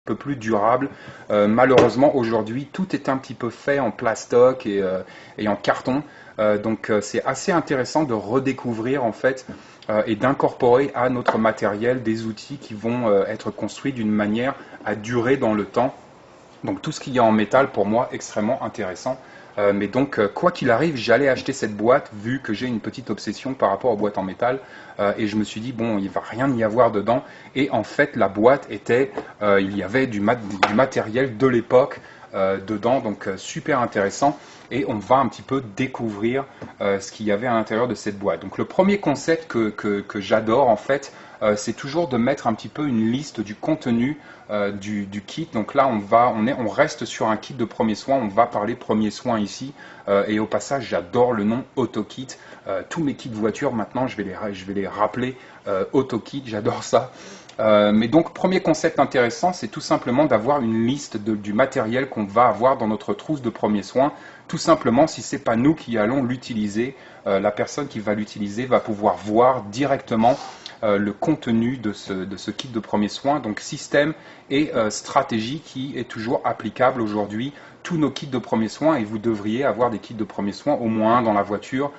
peu plus durable. Malheureusement, aujourd'hui, tout est un petit peu fait en plastoc et en carton. Donc c'est assez intéressant de redécouvrir en fait et d'incorporer à notre matériel des outils qui vont être construits d'une manière à durer dans le temps. Donc tout ce qu'il y a en métal, pour moi, extrêmement intéressant. Mais donc, quoi qu'il arrive, j'allais acheter cette boîte, vu que j'ai une petite obsession par rapport aux boîtes en métal. Et je me suis dit, bon, il va rien y avoir dedans. Et en fait, la boîte était, il y avait du matériel de l'époque dedans, donc super intéressant. Et on va un petit peu découvrir ce qu'il y avait à l'intérieur de cette boîte. Donc le premier concept que j'adore, en fait, c'est toujours de mettre un petit peu une liste du contenu du kit. Donc là, on reste sur un kit de premiers soins. On va parler premiers soins ici. Et au passage, j'adore le nom AutoKit. Tous mes kits voitures, maintenant, je vais les rappeler AutoKit. J'adore ça. Mais donc, premier concept intéressant, c'est tout simplement d'avoir une liste du matériel qu'on va avoir dans notre trousse de premiers soins. Tout simplement, si ce n'est pas nous qui allons l'utiliser, la personne qui va l'utiliser va pouvoir voir directement le contenu de ce kit de premiers soins, donc système et stratégie qui est toujours applicable aujourd'hui. Tous nos kits de premiers soins, et vous devriez avoir des kits de premiers soins, au moins un dans la voiture,